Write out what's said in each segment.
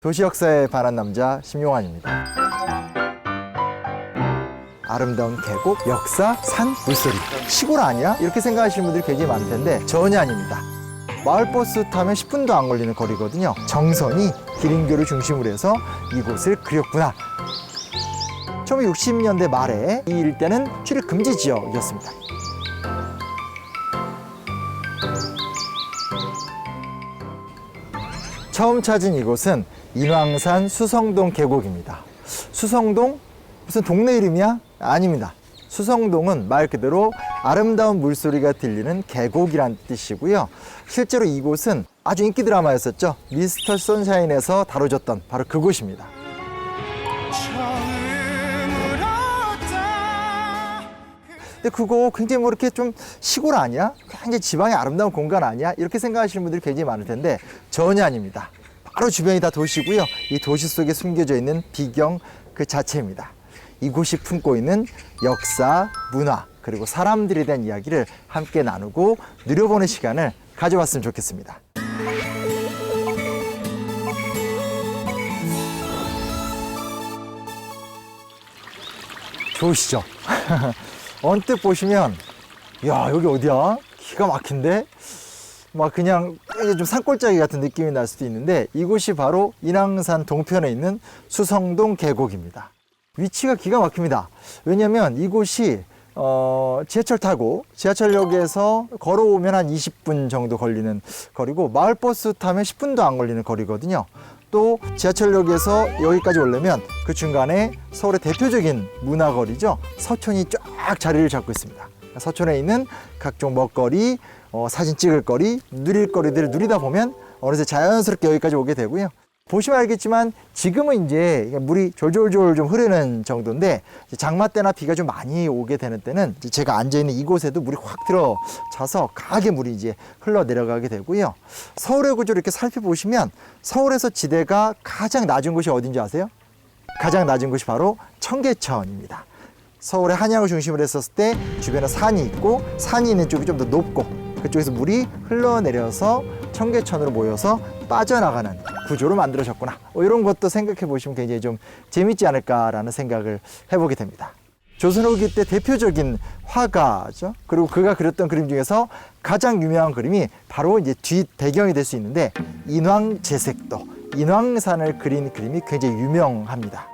도시 역사에 반한 남자 심용환입니다. 아름다운 계곡, 역사, 산, 물소리. 시골 아니야? 이렇게 생각하시는 분들이 굉장히 많을 텐데 전혀 아닙니다. 마을버스 타면 10분도 안 걸리는 거리거든요. 정선이 기린교를 중심으로 해서 이곳을 그렸구나. 1960년대 말에 이 일대는 출입 금지 지역이었습니다. 처음 찾은 이곳은 인왕산 수성동 계곡입니다. 수성동? 무슨 동네 이름이야? 아닙니다. 수성동은 말 그대로 아름다운 물소리가 들리는 계곡이란 뜻이고요. 실제로 이곳은 아주 인기 드라마였었죠. 미스터 선샤인에서 다뤄졌던 바로 그곳입니다. 근데 그거 굉장히 뭐 이렇게 좀 시골 아니야? 굉장히 지방의 아름다운 공간 아니야? 이렇게 생각하시는 분들이 굉장히 많을 텐데 전혀 아닙니다. 바로 주변이 다 도시고요. 이 도시 속에 숨겨져 있는 비경 그 자체입니다. 이곳이 품고 있는 역사, 문화, 그리고 사람들에 대한 이야기를 함께 나누고 누려보는 시간을 가져봤으면 좋겠습니다. 좋으시죠? 언뜻 보시면 야, 여기 어디야? 기가 막힌데? 막 그냥 좀 산골짜기 같은 느낌이 날 수도 있는데 이곳이 바로 인왕산 동편에 있는 수성동 계곡입니다. 위치가 기가 막힙니다. 왜냐면 이곳이 지하철 타고 지하철역에서 걸어오면 한 20분 정도 걸리는 거리고 마을버스 타면 10분도 안 걸리는 거리거든요. 또 지하철역에서 여기까지 오려면 그 중간에 서울의 대표적인 문화거리죠. 서촌이 쫙 자리를 잡고 있습니다. 서촌에 있는 각종 먹거리, 사진 찍을 거리, 누릴 거리들을 누리다 보면 어느새 자연스럽게 여기까지 오게 되고요. 보시면 알겠지만 지금은 이제 물이 졸졸졸 좀 흐르는 정도인데 장마 때나 비가 좀 많이 오게 되는 때는 제가 앉아있는 이곳에도 물이 확 들어차서 강하게 물이 이제 흘러 내려가게 되고요. 서울의 구조를 이렇게 살펴보시면 서울에서 지대가 가장 낮은 곳이 어딘지 아세요? 가장 낮은 곳이 바로 청계천입니다. 서울의 한양을 중심으로 했었을 때 주변에 산이 있고 산이 있는 쪽이 좀 더 높고 그쪽에서 물이 흘러내려서 청계천으로 모여서 빠져나가는 구조로 만들어졌구나. 이런 것도 생각해 보시면 굉장히 좀 재밌지 않을까라는 생각을 해보게 됩니다. 조선 후기 때 대표적인 화가죠. 그리고 그가 그렸던 그림 중에서 가장 유명한 그림이 바로 이제 뒷 배경이 될 수 있는데 인왕제색도, 인왕산을 그린 그림이 굉장히 유명합니다.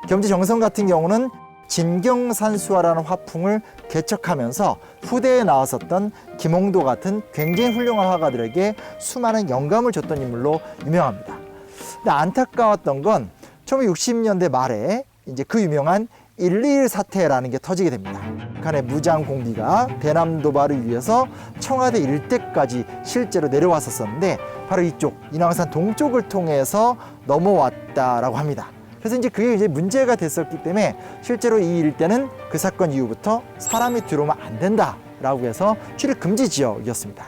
겸지정선 같은 경우는 진경산수화라는 화풍을 개척하면서 후대에 나왔었던 김홍도 같은 굉장히 훌륭한 화가들에게 수많은 영감을 줬던 인물로 유명합니다. 근데 안타까웠던 건 1960년대 말에 이제 그 유명한 121 사태라는 게 터지게 됩니다. 북한의 무장 공비가 대남 도발을 위해서 청와대 일대까지 실제로 내려왔었는데 바로 이쪽 인왕산 동쪽을 통해서 넘어왔다라고 합니다. 그래서 이제 그게 이제 문제가 됐었기 때문에 실제로 이 일대는 그 사건 이후부터 사람이 들어오면 안 된다라고 해서 출입 금지 지역이었습니다.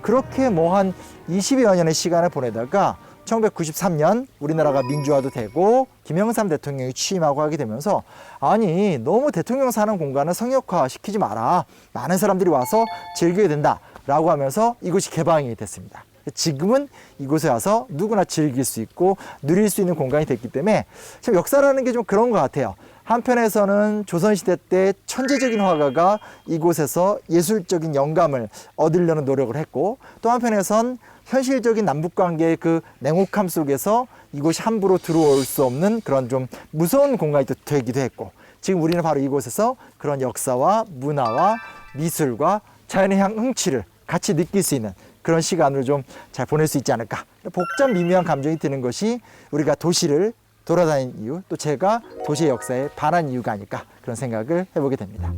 그렇게 뭐 한 20여 년의 시간을 보내다가 1993년 우리나라가 민주화도 되고 김영삼 대통령이 취임하고 하게 되면서 아니 너무 대통령 사는 공간을 성역화 시키지 마라. 많은 사람들이 와서 즐겨야 된다라고 하면서 이곳이 개방이 됐습니다. 지금은 이곳에 와서 누구나 즐길 수 있고 누릴 수 있는 공간이 됐기 때문에 참 역사라는 게 좀 그런 것 같아요. 한편에서는 조선시대 때 천재적인 화가가 이곳에서 예술적인 영감을 얻으려는 노력을 했고 또 한편에선 현실적인 남북관계의 그 냉혹함 속에서 이곳이 함부로 들어올 수 없는 그런 좀 무서운 공간이 또 되기도 했고 지금 우리는 바로 이곳에서 그런 역사와 문화와 미술과 자연의 흥취를 같이 느낄 수 있는 그런 시간을 좀 잘 보낼 수 있지 않을까. 복잡 미묘한 감정이 드는 것이 우리가 도시를 돌아다닌 이유, 또 제가 도시의 역사에 반한 이유가 아닐까 그런 생각을 해보게 됩니다.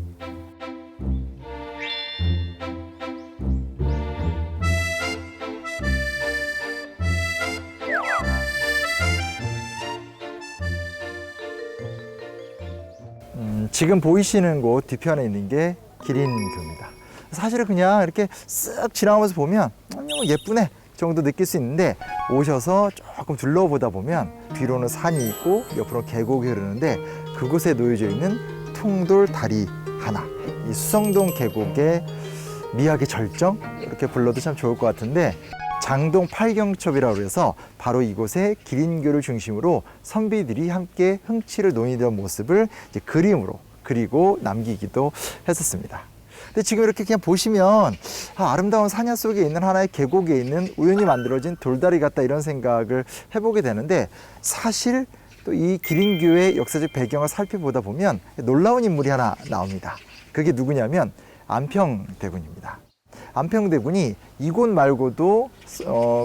지금 보이시는 곳 뒤편에 있는 게 기린교입니다. 사실은 그냥 이렇게 쓱 지나가면서 보면 예쁘네 정도 느낄 수 있는데 오셔서 조금 둘러보다 보면 뒤로는 산이 있고 옆으로 계곡이 흐르는데 그곳에 놓여져 있는 통돌 다리 하나, 이 수성동 계곡의 미학의 절정 이렇게 불러도 참 좋을 것 같은데 장동 팔경첩이라고 해서 바로 이곳에 기린교를 중심으로 선비들이 함께 흥치를 논의던 모습을 이제 그림으로 그리고 남기기도 했었습니다. 근데 지금 이렇게 그냥 보시면 아름다운 산야 속에 있는 하나의 계곡에 있는 우연히 만들어진 돌다리 같다 이런 생각을 해보게 되는데, 사실 또 이 기린교의 역사적 배경을 살펴보다 보면 놀라운 인물이 하나 나옵니다. 그게 누구냐면 안평대군입니다. 안평대군이 이곳 말고도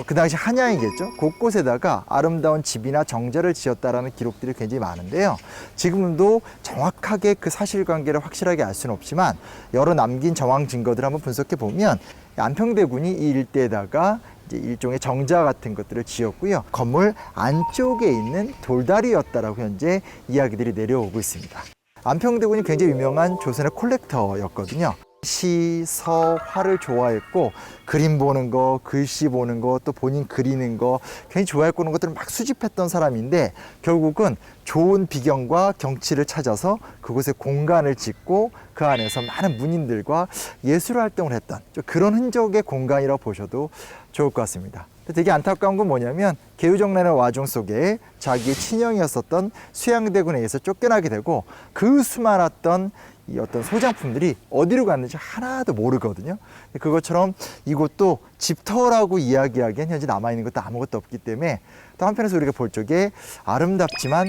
그 당시 한양이겠죠. 곳곳에다가 아름다운 집이나 정자를 지었다라는 기록들이 굉장히 많은데요. 지금도 정확하게 그 사실관계를 확실하게 알 수는 없지만 여러 남긴 정황 증거들을 한번 분석해 보면 안평대군이 이 일대에다가 이제 일종의 정자 같은 것들을 지었고요. 건물 안쪽에 있는 돌다리였다라고 현재 이야기들이 내려오고 있습니다. 안평대군이 굉장히 유명한 조선의 콜렉터였거든요. 시, 서, 화를 좋아했고 그림 보는 거, 글씨 보는 거, 또 본인 그리는 거 굉장히 좋아했고 그런 것들을 막 수집했던 사람인데, 결국은 좋은 비경과 경치를 찾아서 그곳에 공간을 짓고 그 안에서 많은 문인들과 예술 활동을 했던 그런 흔적의 공간이라고 보셔도 좋을 것 같습니다. 되게 안타까운 건 뭐냐면 개유정란의 와중 속에 자기의 친형이었었던 수양대군에 의해서 쫓겨나게 되고 그 수많았던 이 어떤 소장품들이 어디로 갔는지 하나도 모르거든요. 그것처럼 이곳도 집터라고 이야기하기엔 현재 남아있는 것도 아무것도 없기 때문에 또 한편에서 우리가 볼 적에 아름답지만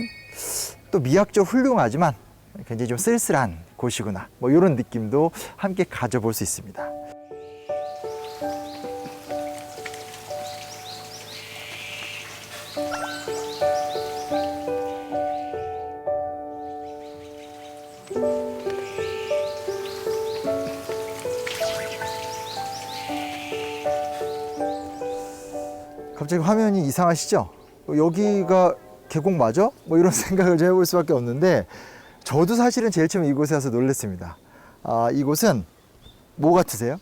또 미학적 훌륭하지만 굉장히 좀 쓸쓸한 곳이구나, 뭐 이런 느낌도 함께 가져볼 수 있습니다. 갑자기 화면이 이상하시죠? 여기가 계곡 맞아? 뭐 이런 생각을 좀 해볼 수밖에 없는데, 저도 사실은 제일 처음 이곳에 와서 놀랐습니다. 이곳은 뭐 같으세요?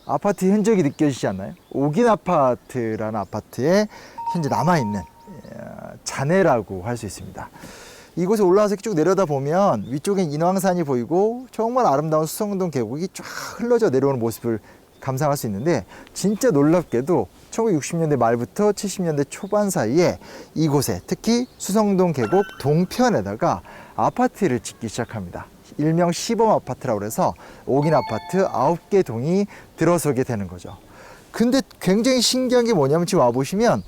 아파트 흔적이 느껴지지 않나요? 옥인 아파트라는 아파트에 현재 남아있는 잔해라고 할 수 있습니다. 이곳에 올라와서 쭉 내려다 보면 위쪽엔 인왕산이 보이고 정말 아름다운 수성동 계곡이 쫙 흘러져 내려오는 모습을 감상할 수 있는데, 진짜 놀랍게도 1960년대 말부터 70년대 초반 사이에 이곳에 특히 수성동 계곡 동편에다가 아파트를 짓기 시작합니다. 일명 시범 아파트라고 해서 옥인 아파트 9개 동이 들어서게 되는 거죠. 근데 굉장히 신기한 게 뭐냐면 지금 와보시면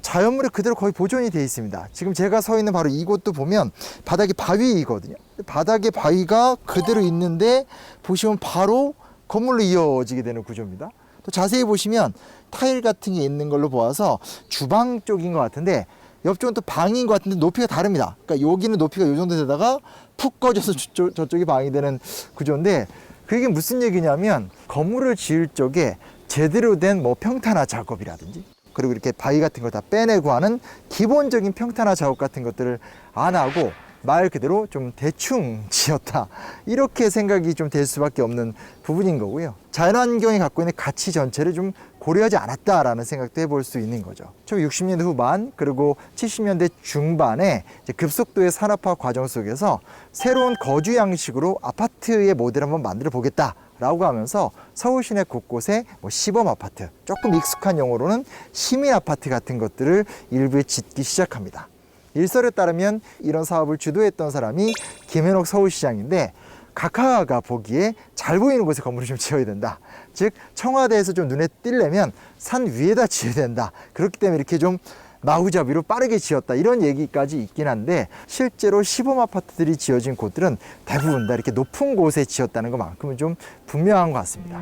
자연물이 그대로 거의 보존이 되어 있습니다. 지금 제가 서 있는 바로 이곳도 보면 바닥이 바위이거든요. 바닥에 바위가 그대로 있는데 보시면 바로 건물로 이어지게 되는 구조입니다. 또 자세히 보시면 타일 같은 게 있는 걸로 보아서 주방 쪽인 것 같은데 옆쪽은 또 방인 것 같은데 높이가 다릅니다. 그러니까 여기는 높이가 이 정도 되다가 푹 꺼져서 저쪽이 방이 되는 구조인데, 그게 무슨 얘기냐면 건물을 지을 적에 제대로 된 뭐 평탄화 작업이라든지 그리고 이렇게 바위 같은 걸 다 빼내고 하는 기본적인 평탄화 작업 같은 것들을 안 하고 말 그대로 좀 대충 지었다, 이렇게 생각이 좀 될 수밖에 없는 부분인 거고요. 자연환경이 갖고 있는 가치 전체를 좀 고려하지 않았다라는 생각도 해볼 수 있는 거죠. 1960년대 후반 그리고 70년대 중반에 이제 급속도의 산업화 과정 속에서 새로운 거주 양식으로 아파트의 모델을 한번 만들어 보겠다 라고 하면서 서울 시내 곳곳에 뭐 시범 아파트, 조금 익숙한 용어로는 시민 아파트 같은 것들을 일부에 짓기 시작합니다. 일설에 따르면 이런 사업을 주도했던 사람이 김현옥 서울시장인데, 각하가 보기에 잘 보이는 곳에 건물을 좀 지어야 된다. 즉 청와대에서 좀 눈에 띄려면 산 위에다 지어야 된다. 그렇기 때문에 이렇게 좀 마구잡이로 빠르게 지었다, 이런 얘기까지 있긴 한데, 실제로 시범 아파트들이 지어진 곳들은 대부분 다 이렇게 높은 곳에 지었다는 것만큼은 좀 분명한 것 같습니다.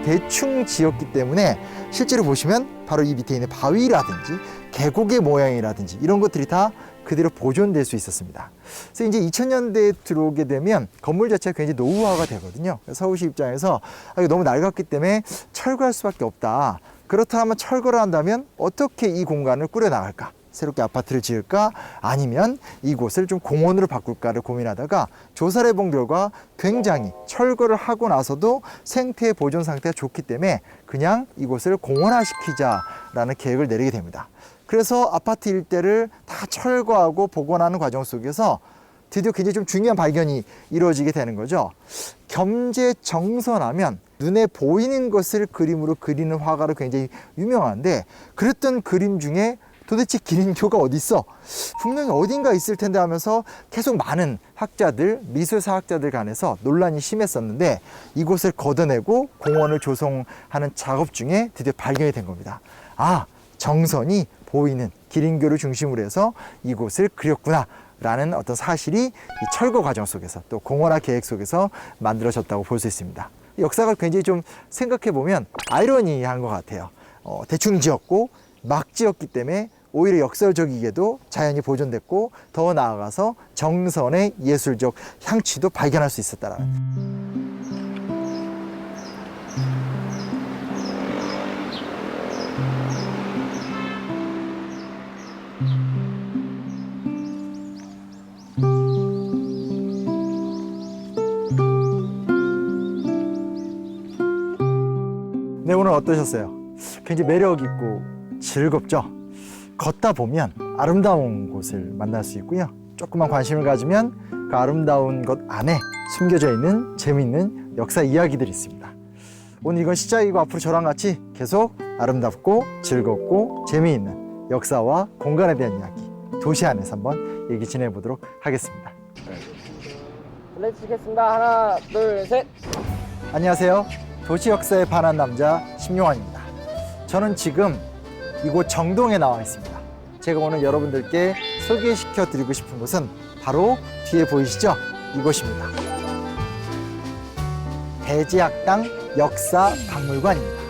대충 지었기 때문에 실제로 보시면 바로 이 밑에 있는 바위라든지 계곡의 모양이라든지 이런 것들이 다 그대로 보존될 수 있었습니다. 그래서 이제 2000년대에 들어오게 되면 건물 자체가 굉장히 노후화가 되거든요. 서울시 입장에서 이거 너무 낡았기 때문에 철거할 수밖에 없다. 그렇다면 철거를 한다면 어떻게 이 공간을 꾸려나갈까? 새롭게 아파트를 지을까? 아니면 이곳을 좀 공원으로 바꿀까를 고민하다가 조사를 해본 결과 굉장히 철거를 하고 나서도 생태 보존 상태가 좋기 때문에 그냥 이곳을 공원화시키자라는 계획을 내리게 됩니다. 그래서 아파트 일대를 다 철거하고 복원하는 과정 속에서 드디어 굉장히 좀 중요한 발견이 이루어지게 되는 거죠. 겸재정선하면 눈에 보이는 것을 그림으로 그리는 화가로 굉장히 유명한데, 그랬던 그림 중에 도대체 기린교가 어디 있어? 분명히 어딘가 있을 텐데 하면서 계속 많은 학자들, 미술사학자들 간에서 논란이 심했었는데, 이곳을 걷어내고 공원을 조성하는 작업 중에 드디어 발견이 된 겁니다. 아, 정선이 보이는 기린교를 중심으로 해서 이곳을 그렸구나 라는 어떤 사실이 이 철거 과정 속에서 또 공원화 계획 속에서 만들어졌다고 볼 수 있습니다. 역사가 굉장히 좀 생각해 보면 아이러니한 것 같아요. 대충 지었고 막 지었기 때문에 오히려 역설적이게도 자연이 보존됐고, 더 나아가서 정선의 예술적 향취도 발견할 수 있었다라는. 네, 오늘 어떠셨어요? 굉장히 매력 있고 즐겁죠? 걷다 보면 아름다운 곳을 만날 수 있고요. 조금만 관심을 가지면 그 아름다운 것 안에 숨겨져 있는 재미있는 역사 이야기들이 있습니다. 오늘 이건 시작이고 앞으로 저랑 같이 계속 아름답고 즐겁고 재미있는 역사와 공간에 대한 이야기, 도시 안에서 한번 얘기 지내보도록 하겠습니다. 플레이 치겠습니다. 하나, 둘, 셋. 안녕하세요. 도시 역사에 반한 남자 심용환입니다. 저는 지금 이곳 정동에 나와 있습니다. 제가 오늘 여러분들께 소개시켜 드리고 싶은 곳은 바로 뒤에 보이시죠? 이곳입니다. 대제학당 역사박물관입니다.